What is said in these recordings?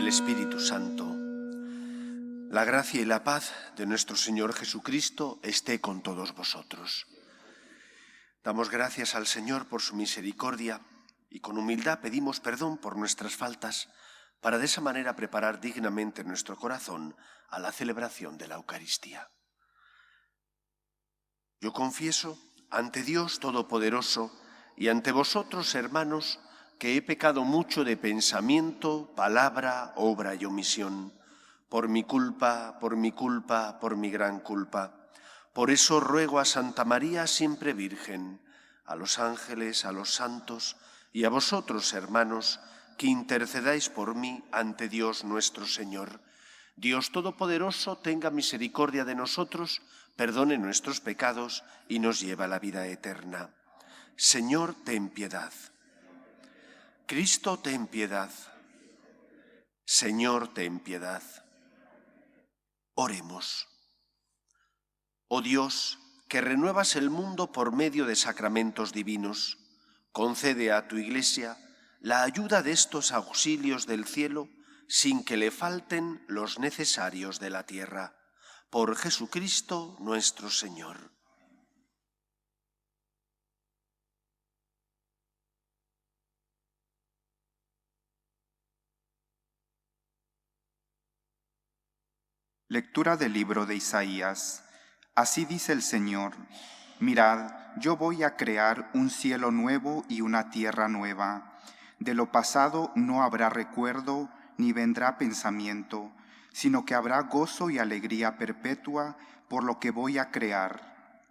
del Espíritu Santo. La gracia y la paz de nuestro Señor Jesucristo esté con todos vosotros. Damos gracias al Señor por su misericordia y con humildad pedimos perdón por nuestras faltas para de esa manera preparar dignamente nuestro corazón a la celebración de la Eucaristía. Yo confieso ante Dios Todopoderoso y ante vosotros, hermanos, que he pecado mucho de pensamiento, palabra, obra y omisión, por mi culpa, por mi gran culpa. Por eso ruego a Santa María, siempre Virgen, a los ángeles, a los santos y a vosotros, hermanos, que intercedáis por mí ante Dios nuestro Señor. Dios Todopoderoso tenga misericordia de nosotros, perdone nuestros pecados y nos lleve a la vida eterna. Señor, ten piedad. Cristo, ten piedad. Señor, ten piedad. Oremos. Oh Dios, que renuevas el mundo por medio de sacramentos divinos, concede a tu Iglesia la ayuda de estos auxilios del cielo sin que le falten los necesarios de la tierra. Por Jesucristo nuestro Señor. Lectura del libro de Isaías. Así dice el Señor: Mirad, yo voy a crear un cielo nuevo y una tierra nueva. De lo pasado no habrá recuerdo, ni vendrá pensamiento, sino que habrá gozo y alegría perpetua por lo que voy a crear.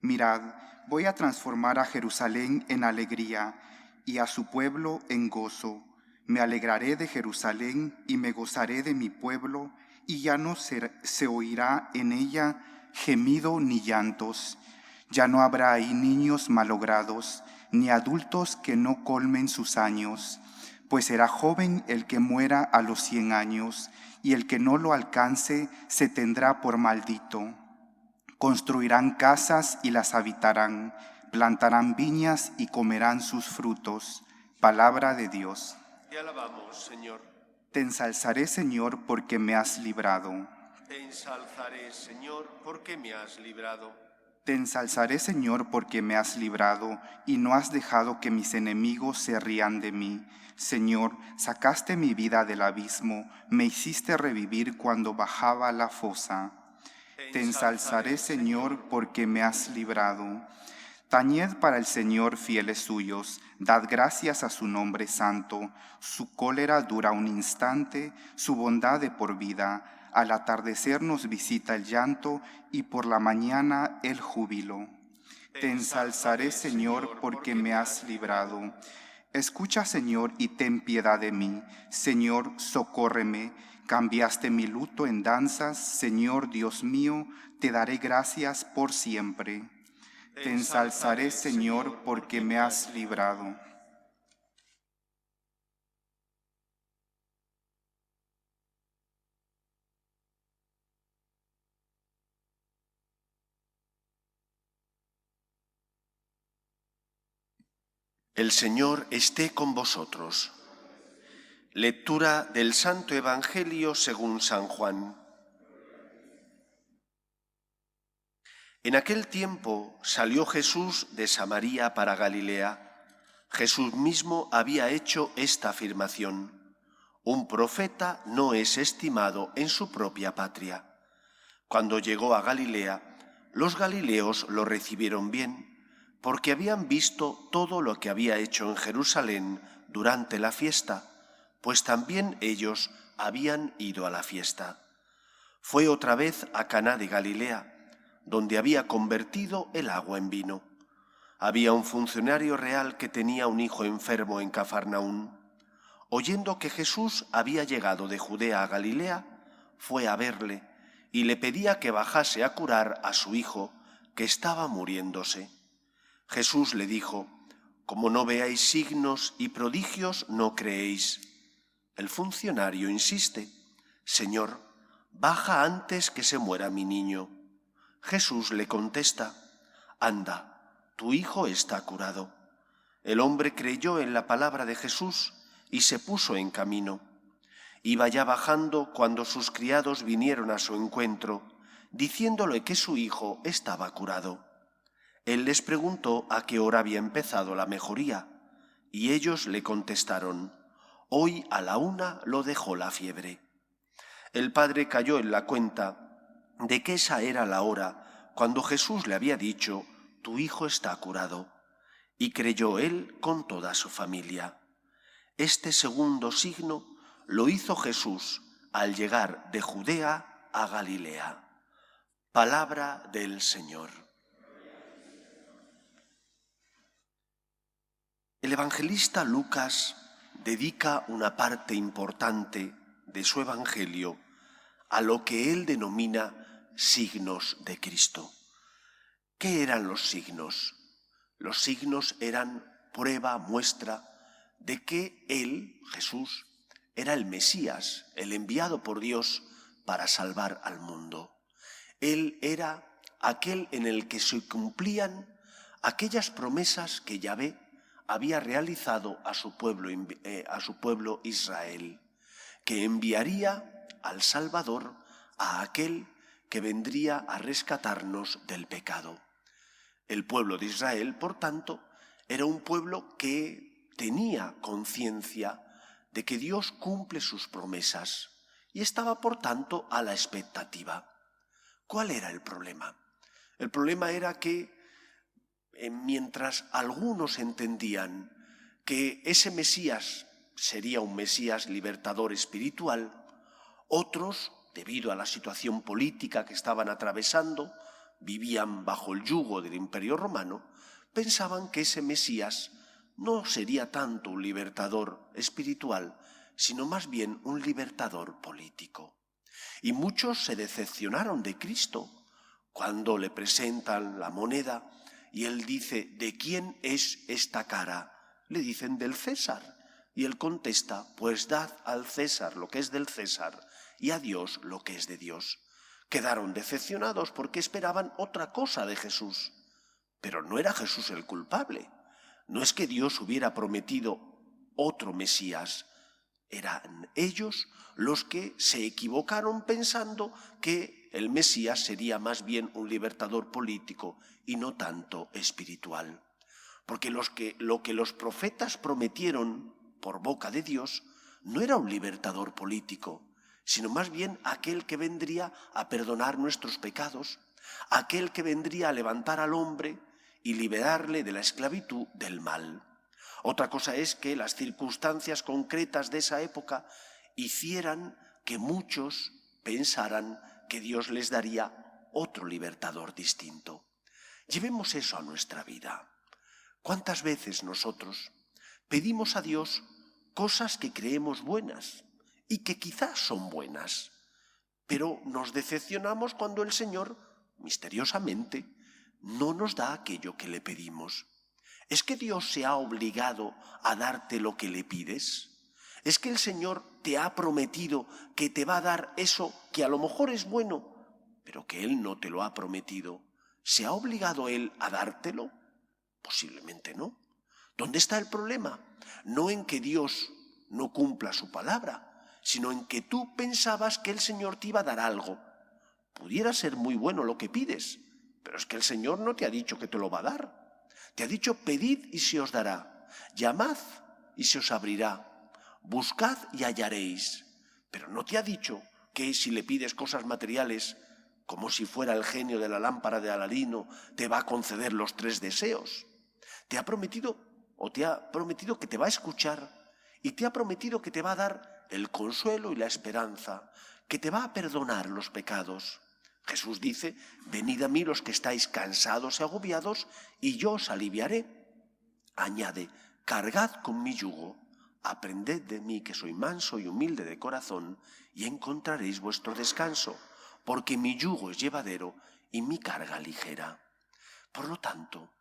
Mirad, voy a transformar a Jerusalén en alegría y a su pueblo en gozo. Me alegraré de Jerusalén y me gozaré de mi pueblo, y ya no se oirá en ella gemido ni llantos. Ya no habrá ahí niños malogrados, ni adultos que no colmen sus años, pues será joven el que muera a los 100 años, y el que no lo alcance se tendrá por maldito. Construirán casas y las habitarán, plantarán viñas y comerán sus frutos. Palabra de Dios. Te alabamos, Señor. Te ensalzaré, Señor, porque me has librado. Te ensalzaré, Señor, porque me has librado. Te ensalzaré, Señor, porque me has librado, y no has dejado que mis enemigos se rían de mí. Señor, sacaste mi vida del abismo, me hiciste revivir cuando bajaba a la fosa. Te ensalzaré, Señor, porque me has librado. Tañed para el Señor fieles suyos, dad gracias a su nombre santo. Su cólera dura un instante, su bondad de por vida. Al atardecer nos visita el llanto y por la mañana el júbilo. Te ensalzaré, Señor, porque me has librado. Escucha, Señor, y ten piedad de mí. Señor, socórreme. Cambiaste mi luto en danzas. Señor, Dios mío, te daré gracias por siempre. Te ensalzaré, Señor, porque me has librado. El Señor esté con vosotros. Lectura del Santo Evangelio según San Juan. En aquel tiempo salió Jesús de Samaria para Galilea. Jesús mismo había hecho esta afirmación: un profeta no es estimado en su propia patria. Cuando llegó a Galilea, los galileos lo recibieron bien, porque habían visto todo lo que había hecho en Jerusalén durante la fiesta, pues también ellos habían ido a la fiesta. Fue otra vez a Caná de Galilea, donde había convertido el agua en vino. Había un funcionario real que tenía un hijo enfermo en Cafarnaún. Oyendo que Jesús había llegado de Judea a Galilea, fue a verle y le pedía que bajase a curar a su hijo, que estaba muriéndose. Jesús le dijo: como no veáis signos y prodigios, no creéis. El funcionario insiste: Señor, baja antes que se muera mi niño. Jesús le contesta: anda, tu hijo está curado. El hombre creyó en la palabra de Jesús y se puso en camino. Iba ya bajando cuando sus criados vinieron a su encuentro, diciéndole que su hijo estaba curado. Él les preguntó a qué hora había empezado la mejoría, y ellos le contestaron: «Hoy a la 1 lo dejó la fiebre». El padre cayó en la cuenta de que esa era la hora cuando Jesús le había dicho: «Tu hijo está curado», y creyó él con toda su familia. Este segundo signo lo hizo Jesús al llegar de Judea a Galilea. Palabra del Señor. El evangelista Lucas dedica una parte importante de su evangelio a lo que él denomina signos de Cristo. ¿Qué eran los signos? Los signos eran prueba, muestra de que él, Jesús, era el Mesías, el enviado por Dios para salvar al mundo. Él era aquel en el que se cumplían aquellas promesas que Yahvé había realizado a su pueblo Israel, que enviaría al Salvador, a aquel que vendría a rescatarnos del pecado. El pueblo de Israel, por tanto, era un pueblo que tenía conciencia de que Dios cumple sus promesas y estaba, por tanto, a la expectativa. ¿Cuál era el problema? El problema era que mientras algunos entendían que ese Mesías sería un Mesías libertador espiritual, otros, debido a la situación política que estaban atravesando, vivían bajo el yugo del Imperio Romano, pensaban que ese Mesías no sería tanto un libertador espiritual, sino más bien un libertador político. Y muchos se decepcionaron de Cristo cuando le presentan la moneda y él dice: ¿de quién es esta cara? Le dicen: del César. Y él contesta: pues dad al César lo que es del César y a Dios lo que es de Dios. Quedaron decepcionados porque esperaban otra cosa de Jesús. Pero no era Jesús el culpable. No es que Dios hubiera prometido otro Mesías. Eran ellos los que se equivocaron pensando que el Mesías sería más bien un libertador político y no tanto espiritual. Porque lo que los profetas prometieron por boca de Dios no era un libertador político, sino más bien aquel que vendría a perdonar nuestros pecados, aquel que vendría a levantar al hombre y liberarle de la esclavitud del mal. Otra cosa es que las circunstancias concretas de esa época hicieran que muchos pensaran que Dios les daría otro libertador distinto. Llevemos eso a nuestra vida. ¿Cuántas veces nosotros pedimos a Dios cosas que creemos buenas y que quizás son buenas, pero nos decepcionamos cuando el Señor, misteriosamente, no nos da aquello que le pedimos? ¿Es que Dios se ha obligado a darte lo que le pides? ¿Es que el Señor te ha prometido que te va a dar eso que a lo mejor es bueno, pero que Él no te lo ha prometido? ¿Se ha obligado Él a dártelo? Posiblemente no. ¿Dónde está el problema? No en que Dios no cumpla su palabra, sino en que tú pensabas que el Señor te iba a dar algo. Pudiera ser muy bueno lo que pides, pero es que el Señor no te ha dicho que te lo va a dar. Te ha dicho: pedid y se os dará, llamad y se os abrirá, buscad y hallaréis. Pero no te ha dicho que si le pides cosas materiales, como si fuera el genio de la lámpara de Aladino, te va a conceder los 3 deseos. Te ha prometido que te va a escuchar y te ha prometido que te va a dar el consuelo y la esperanza, que te va a perdonar los pecados. Jesús dice: venid a mí los que estáis cansados y agobiados, y yo os aliviaré. Añade: cargad con mi yugo, aprended de mí que soy manso y humilde de corazón, y encontraréis vuestro descanso, porque mi yugo es llevadero y mi carga ligera. Por lo tanto,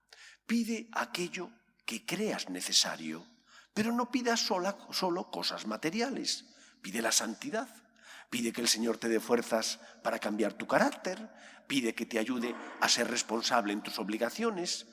pide aquello que creas necesario, pero no pidas solo cosas materiales. Pide la santidad. Pide que el Señor te dé fuerzas para cambiar tu carácter. Pide que te ayude a ser responsable en tus obligaciones.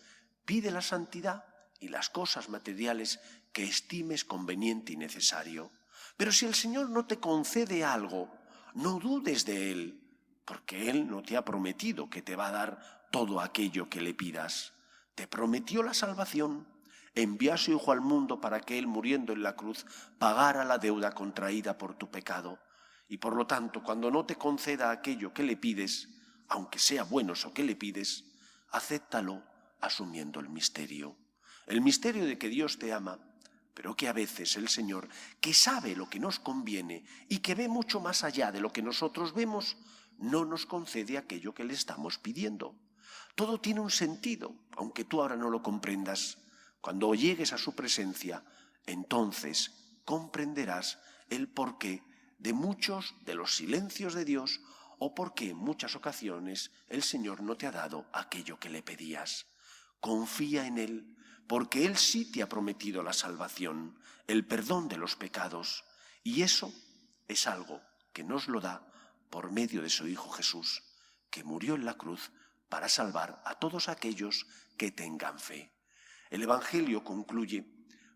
Pide la santidad y las cosas materiales que estimes conveniente y necesario. Pero si el Señor no te concede algo, no dudes de Él, porque Él no te ha prometido que te va a dar todo aquello que le pidas. Te prometió la salvación, envió a su Hijo al mundo para que Él, muriendo en la cruz, pagara la deuda contraída por tu pecado. Y por lo tanto, cuando no te conceda aquello que le pides, aunque sea bueno eso que le pides, acéptalo asumiendo el misterio de que Dios te ama, pero que a veces el Señor, que sabe lo que nos conviene y que ve mucho más allá de lo que nosotros vemos, no nos concede aquello que le estamos pidiendo. Todo tiene un sentido, aunque tú ahora no lo comprendas. Cuando llegues a su presencia, entonces comprenderás el porqué de muchos de los silencios de Dios o por qué en muchas ocasiones el Señor no te ha dado aquello que le pedías. Confía en Él, porque Él sí te ha prometido la salvación, el perdón de los pecados, y eso es algo que nos lo da por medio de su Hijo Jesús, que murió en la cruz para salvar a todos aquellos que tengan fe. El Evangelio concluye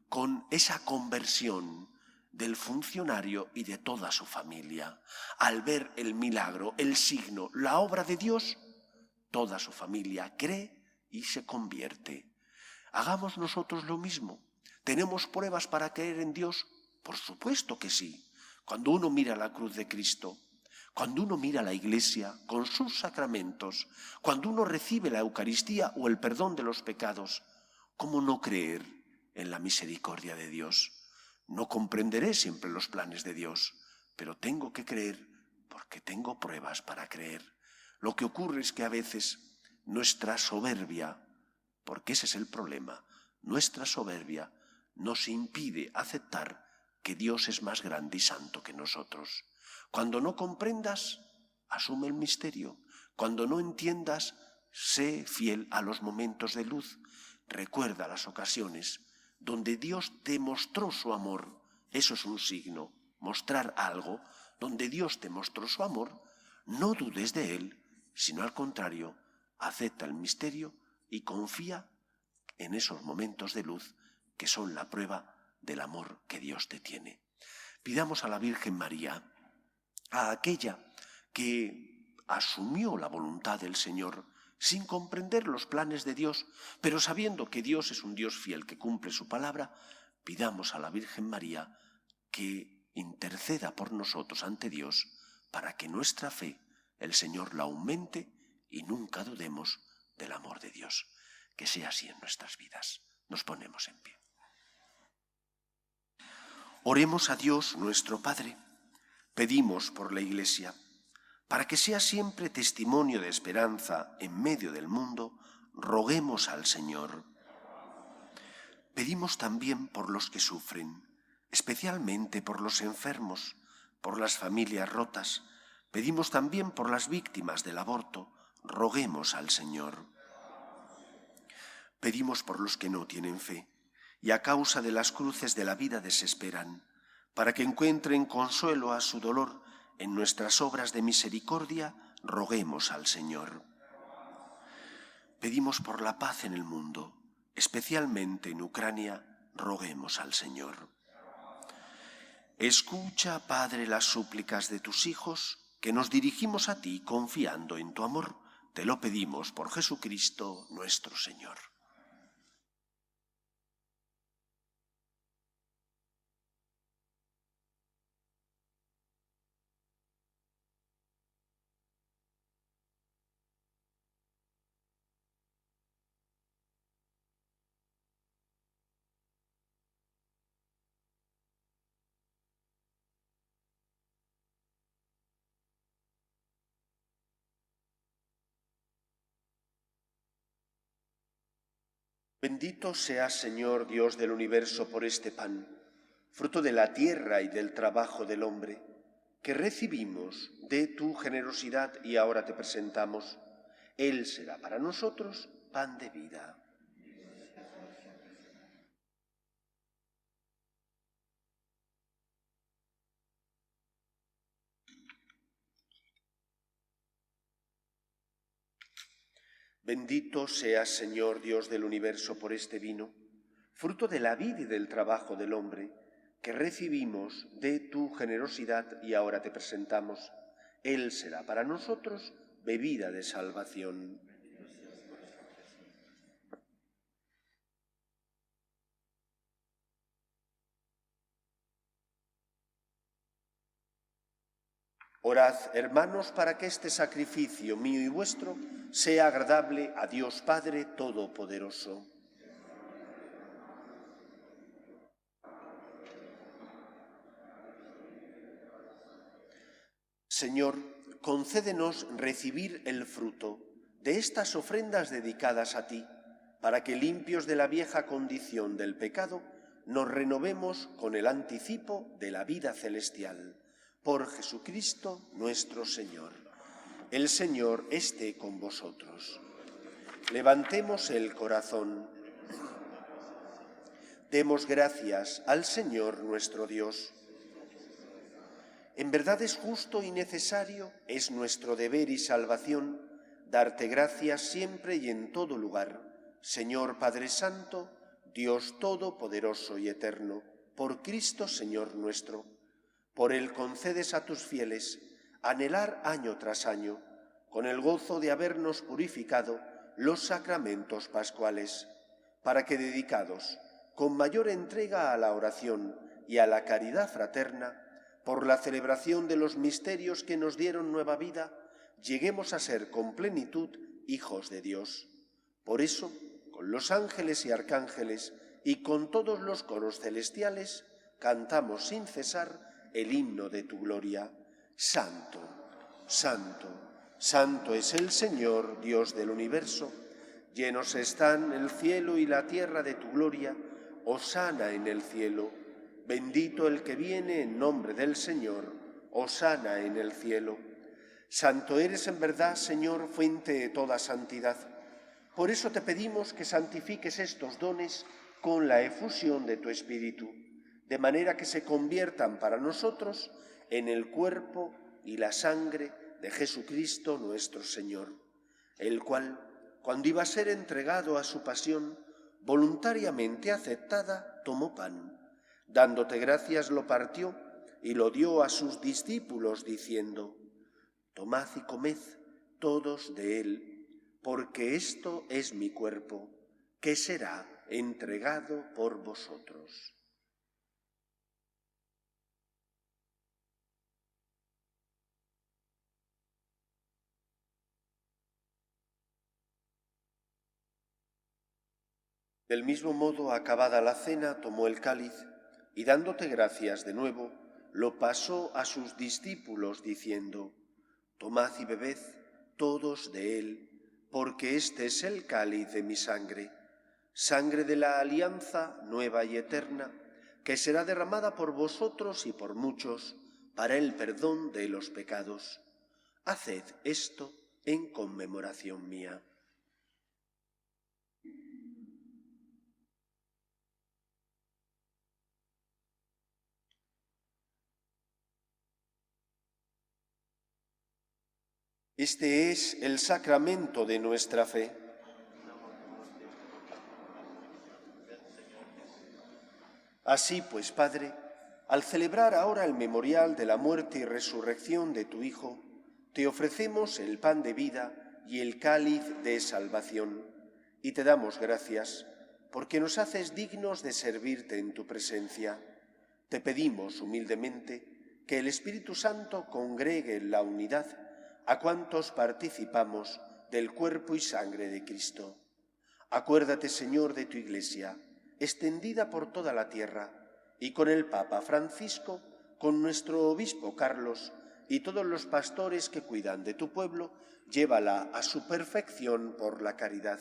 con esa conversión del funcionario y de toda su familia. Al ver el milagro, el signo, la obra de Dios, toda su familia cree y se convierte. Hagamos nosotros lo mismo. ¿Tenemos pruebas para creer en Dios? Por supuesto que sí. Cuando uno mira la cruz de Cristo, cuando uno mira la Iglesia con sus sacramentos, cuando uno recibe la Eucaristía o el perdón de los pecados, ¿cómo no creer en la misericordia de Dios? No comprenderé siempre los planes de Dios, pero tengo que creer porque tengo pruebas para creer. Lo que ocurre es que a veces nuestra soberbia, porque ese es el problema, nuestra soberbia nos impide aceptar que Dios es más grande y santo que nosotros. Cuando no comprendas, asume el misterio. Cuando no entiendas, sé fiel a los momentos de luz. Recuerda las ocasiones donde Dios te mostró su amor. Eso es un signo, mostrar algo donde Dios te mostró su amor. No dudes de Él, sino al contrario, acepta el misterio y confía en esos momentos de luz que son la prueba del amor que Dios te tiene. Pidamos a la Virgen María, a aquella que asumió la voluntad del Señor sin comprender los planes de Dios, pero sabiendo que Dios es un Dios fiel que cumple su palabra, pidamos a la Virgen María que interceda por nosotros ante Dios para que nuestra fe, el Señor la aumente y nunca dudemos del amor de Dios. Que sea así en nuestras vidas. Nos ponemos en pie. Oremos a Dios nuestro Padre. Pedimos por la Iglesia, para que sea siempre testimonio de esperanza en medio del mundo, roguemos al Señor. Pedimos también por los que sufren, especialmente por los enfermos, por las familias rotas. Pedimos también por las víctimas del aborto, roguemos al Señor. Pedimos por los que no tienen fe y a causa de las cruces de la vida desesperan, para que encuentren consuelo a su dolor en nuestras obras de misericordia, roguemos al Señor. Pedimos por la paz en el mundo, especialmente en Ucrania, roguemos al Señor. Escucha, Padre, las súplicas de tus hijos, que nos dirigimos a ti confiando en tu amor. Te lo pedimos por Jesucristo nuestro Señor. Bendito seas, Señor Dios del universo, por este pan, fruto de la tierra y del trabajo del hombre, que recibimos de tu generosidad y ahora te presentamos. Él será para nosotros pan de vida. Bendito seas, Señor Dios del universo, por este vino, fruto de la vid y del trabajo del hombre, que recibimos de tu generosidad y ahora te presentamos. Él será para nosotros bebida de salvación. Orad, hermanos, para que este sacrificio mío y vuestro sea agradable a Dios Padre Todopoderoso. Señor, concédenos recibir el fruto de estas ofrendas dedicadas a ti, para que, limpios de la vieja condición del pecado, nos renovemos con el anticipo de la vida celestial. Por Jesucristo nuestro Señor. El Señor esté con vosotros. Levantemos el corazón. Demos gracias al Señor nuestro Dios. En verdad es justo y necesario, es nuestro deber y salvación, darte gracias siempre y en todo lugar, Señor Padre Santo, Dios Todopoderoso y Eterno, por Cristo Señor nuestro. Por Él concedes a tus fieles anhelar año tras año, con el gozo de habernos purificado, los sacramentos pascuales, para que, dedicados con mayor entrega a la oración y a la caridad fraterna, por la celebración de los misterios que nos dieron nueva vida, lleguemos a ser con plenitud hijos de Dios. Por eso, con los ángeles y arcángeles y con todos los coros celestiales, cantamos sin cesar el himno de tu gloria. Santo, santo, santo es el Señor, Dios del universo. Llenos están el cielo y la tierra de tu gloria. Hosana en el cielo. Bendito el que viene en nombre del Señor. Hosana en el cielo. Santo eres en verdad, Señor, fuente de toda santidad. Por eso te pedimos que santifiques estos dones con la efusión de tu Espíritu, de manera que se conviertan para nosotros en el cuerpo y la sangre de Jesucristo nuestro Señor, el cual, cuando iba a ser entregado a su pasión, voluntariamente aceptada, tomó pan, dándote gracias lo partió y lo dio a sus discípulos, diciendo: Tomad y comed todos de él, porque esto es mi cuerpo, que será entregado por vosotros. Del mismo modo, acabada la cena, tomó el cáliz y, dándote gracias de nuevo, lo pasó a sus discípulos, diciendo: Tomad y bebed todos de él, porque este es el cáliz de mi sangre, sangre de la alianza nueva y eterna, que será derramada por vosotros y por muchos para el perdón de los pecados. Haced esto en conmemoración mía. Este es el sacramento de nuestra fe. Así pues, Padre, al celebrar ahora el memorial de la muerte y resurrección de tu Hijo, te ofrecemos el pan de vida y el cáliz de salvación, y te damos gracias porque nos haces dignos de servirte en tu presencia. Te pedimos humildemente que el Espíritu Santo congregue en la unidad a cuantos participamos del cuerpo y sangre de Cristo. Acuérdate, Señor, de tu Iglesia, extendida por toda la tierra, y con el Papa Francisco, con nuestro obispo Carlos y todos los pastores que cuidan de tu pueblo, llévala a su perfección por la caridad.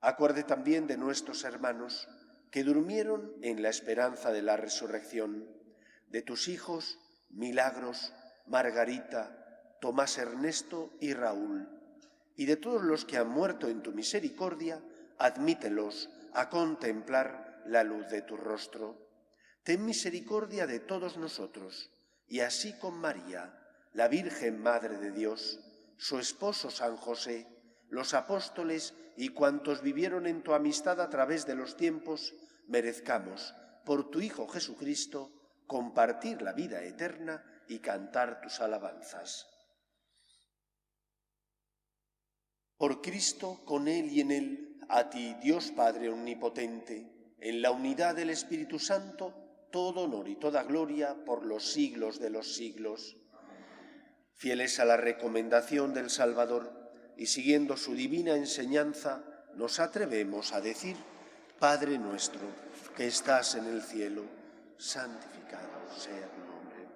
Acuerde también de nuestros hermanos que durmieron en la esperanza de la resurrección, de tus hijos Milagros, Margarita, Tomás Ernesto y Raúl, y de todos los que han muerto en tu misericordia, admítelos a contemplar la luz de tu rostro. Ten misericordia de todos nosotros, y así con María, la Virgen Madre de Dios, su esposo San José, los apóstoles y cuantos vivieron en tu amistad a través de los tiempos, merezcamos, por tu Hijo Jesucristo, compartir la vida eterna y cantar tus alabanzas. Por Cristo, con Él y en Él, a ti, Dios Padre omnipotente, en la unidad del Espíritu Santo, todo honor y toda gloria por los siglos de los siglos. Fieles a la recomendación del Salvador y siguiendo su divina enseñanza, nos atrevemos a decir: Padre nuestro, que estás en el cielo, santificado sea tu nombre.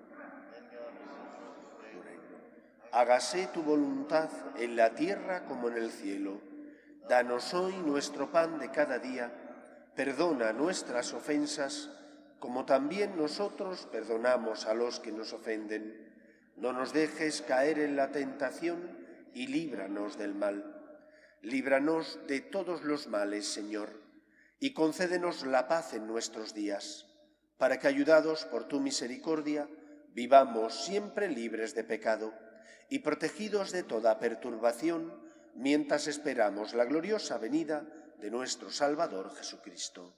Tu reino. Hágase tu voluntad en la tierra como en el cielo. Danos hoy nuestro pan de cada día. Perdona nuestras ofensas, como también nosotros perdonamos a los que nos ofenden. No nos dejes caer en la tentación y líbranos del mal. Líbranos de todos los males, Señor, y concédenos la paz en nuestros días, para que, ayudados por tu misericordia, vivamos siempre libres de pecado y protegidos de toda perturbación, mientras esperamos la gloriosa venida de nuestro Salvador Jesucristo.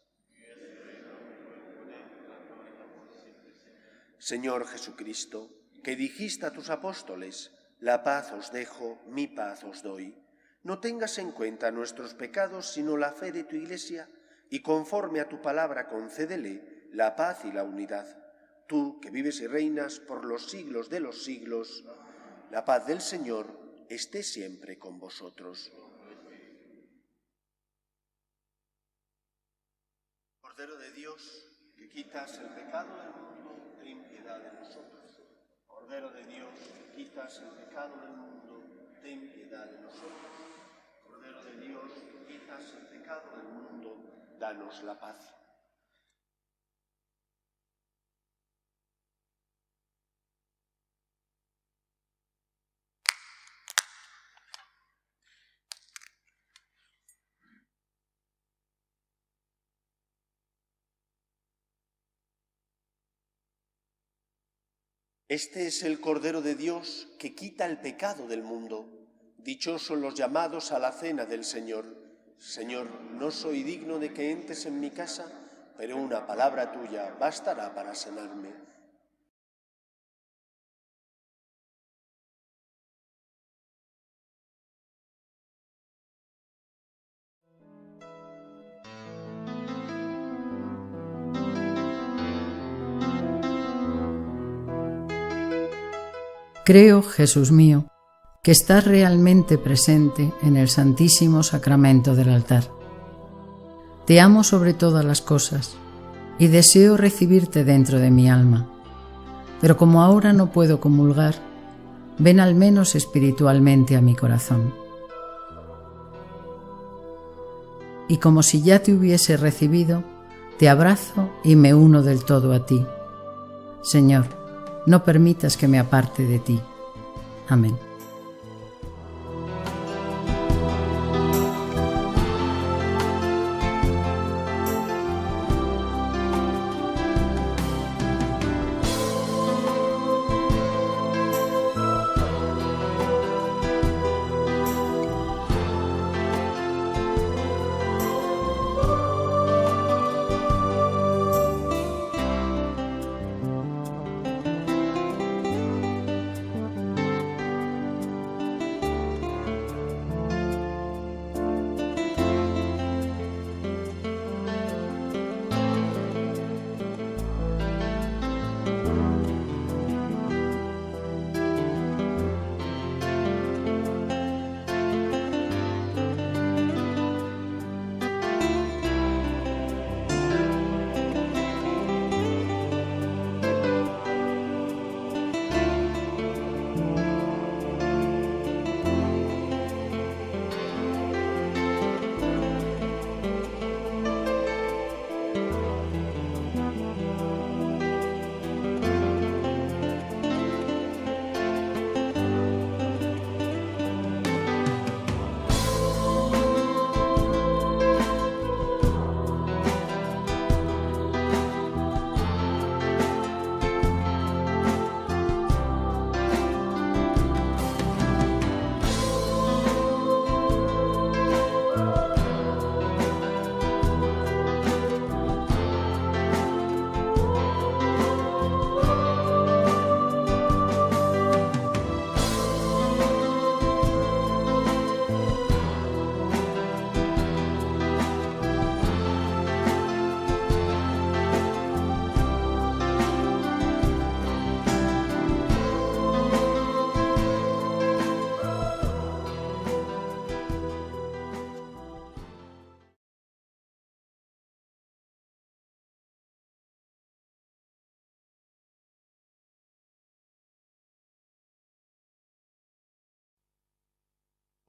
Señor Jesucristo, que dijiste a tus apóstoles: la paz os dejo, mi paz os doy. No tengas en cuenta nuestros pecados, sino la fe de tu Iglesia, y conforme a tu palabra concédele la paz y la unidad. Tú, que vives y reinas por los siglos de los siglos, la paz del Señor esté siempre con vosotros. Cordero de Dios, que quitas el pecado del mundo, ten piedad de nosotros. Cordero de Dios, que quitas el pecado del mundo, ten piedad de nosotros. Cordero de Dios, que quitas el pecado del mundo, danos la paz. Este es el Cordero de Dios que quita el pecado del mundo. Dichosos los llamados a la cena del Señor. Señor, no soy digno de que entres en mi casa, pero una palabra tuya bastará para sanarme. Creo, Jesús mío, que estás realmente presente en el Santísimo Sacramento del altar. Te amo sobre todas las cosas y deseo recibirte dentro de mi alma. Pero como ahora no puedo comulgar, ven al menos espiritualmente a mi corazón. Y como si ya te hubiese recibido, te abrazo y me uno del todo a ti. Señor, no permitas que me aparte de ti. Amén.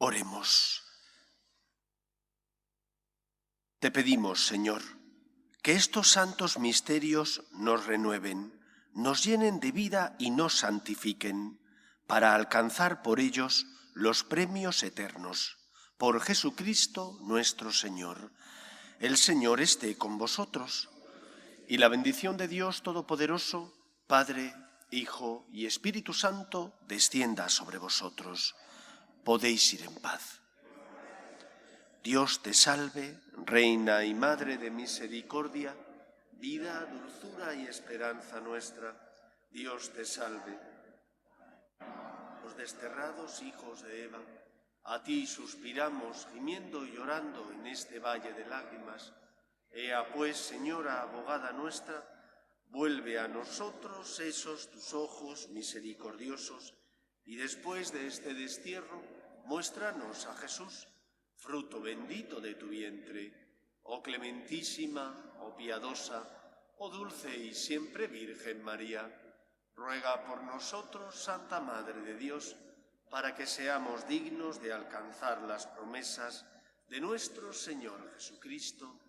Oremos. Te pedimos, Señor, que estos santos misterios nos renueven, nos llenen de vida y nos santifiquen, para alcanzar por ellos los premios eternos. Por Jesucristo nuestro Señor. El Señor esté con vosotros, y la bendición de Dios Todopoderoso, Padre, Hijo y Espíritu Santo, descienda sobre vosotros. Podéis ir en paz. Dios te salve, Reina y Madre de misericordia, vida, dulzura y esperanza nuestra. Dios te salve. Los desterrados hijos de Eva, a ti suspiramos, gimiendo y llorando en este valle de lágrimas. Ea pues, Señora, abogada nuestra, vuelve a nosotros esos tus ojos misericordiosos, y después de este destierro, muéstranos a Jesús, fruto bendito de tu vientre. Oh clementísima, oh piadosa, oh dulce y siempre Virgen María, ruega por nosotros, Santa Madre de Dios, para que seamos dignos de alcanzar las promesas de nuestro Señor Jesucristo.